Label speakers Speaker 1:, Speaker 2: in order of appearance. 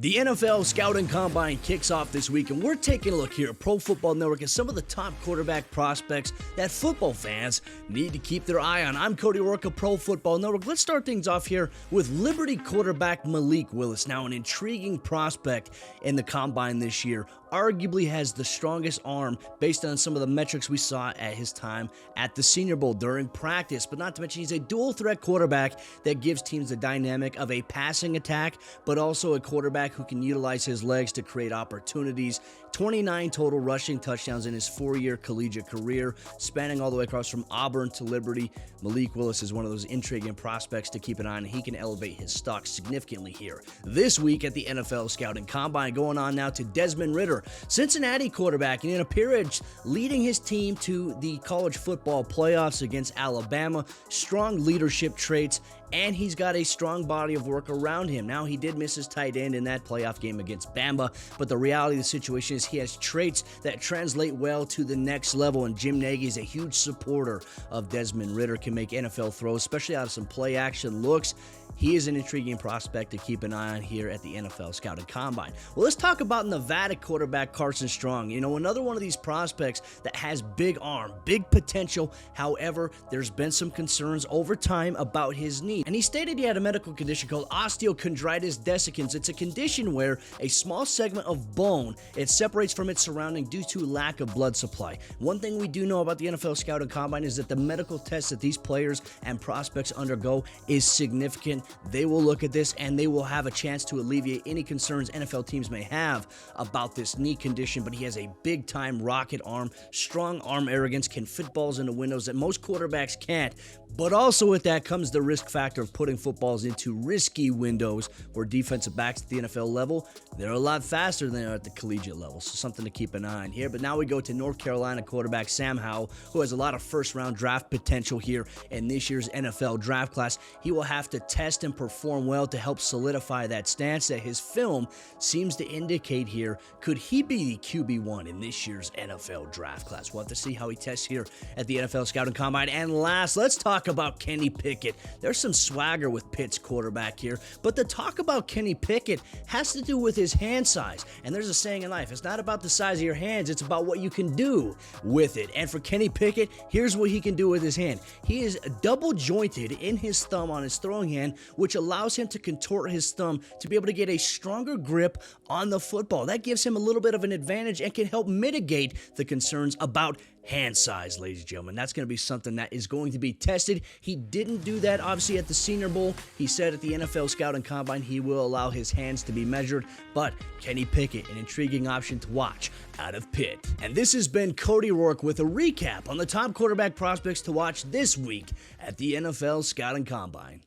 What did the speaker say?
Speaker 1: The NFL Scouting Combine kicks off this week, and we're taking a look here at Pro Football Network at some of the top quarterback prospects that football fans need to keep their eye on. I'm Cody Rourke of Pro Football Network. Let's start things off here with Liberty quarterback Malik Willis. Now, an intriguing prospect in the Combine this year. Arguably has the strongest arm based on some of the metrics we saw at his time at the Senior Bowl during practice. But not to mention, he's a dual-threat quarterback that gives teams the dynamic of a passing attack, but also a quarterback who can utilize his legs to create opportunities. 29 total rushing touchdowns in his 4-year collegiate career, spanning all the way across from Auburn to Liberty. Malik Willis is one of those intriguing prospects to keep an eye on. He can elevate his stock significantly here. This week at the NFL Scouting Combine, going on now to Desmond Ritter, Cincinnati quarterback, and in a peerage leading his team to the college football playoffs against Alabama. Strong leadership traits, and he's got a strong body of work around him. Now, he did miss his tight end in that playoff game against Bama, but the reality of the situation is he has traits that translate well to the next level, and Jim Nagy is a huge supporter of Desmond Ritter, can make NFL throws, especially out of some play-action looks. He is an intriguing prospect to keep an eye on here at the NFL Scouting Combine. Well, let's talk about Nevada quarterback Carson Strong. You know, another one of these prospects that has big arm, big potential. However, there's been some concerns over time about his knee. And he stated he had a medical condition called osteochondritis dissecans. It's a condition where a small segment of bone, it separates from its surrounding due to lack of blood supply. One thing we do know about the NFL Scouting Combine is that the medical tests that these players and prospects undergo is significant. They will look at this and they will have a chance to alleviate any concerns NFL teams may have about this knee condition, but he has a big-time rocket arm, strong arm arrogance, can fit balls into windows that most quarterbacks can't. But also with that comes the risk factor of putting footballs into risky windows where defensive backs at the NFL level, they're a lot faster than they are at the collegiate level. So something to keep an eye on here. But now we go to North Carolina quarterback Sam Howe, who has a lot of first-round draft potential here in this year's NFL draft class. He will have to test and perform well to help solidify that stance that his film seems to indicate here. Could he be the QB1 in this year's NFL draft class? We'll have to see how he tests here at the NFL Scouting Combine. And last, let's talk about Kenny Pickett. There's some swagger with Pitt's quarterback here, but the talk about Kenny Pickett has to do with his hand size. And there's a saying in life, it's not about the size of your hands, it's about what you can do with it. And for Kenny Pickett, here's what he can do with his hand. He is double jointed in his thumb on his throwing hand, which allows him to contort his thumb to be able to get a stronger grip on the football. That gives him a little bit of an advantage and can help mitigate the concerns about hand size, ladies and gentlemen. That's going to be something that is going to be tested. He didn't do that, obviously, at the Senior Bowl. He said at the NFL Scouting Combine he will allow his hands to be measured, but Kenny Pickett, an intriguing option to watch out of Pitt. And this has been Cody Rourke with a recap on the top quarterback prospects to watch this week at the NFL Scouting Combine.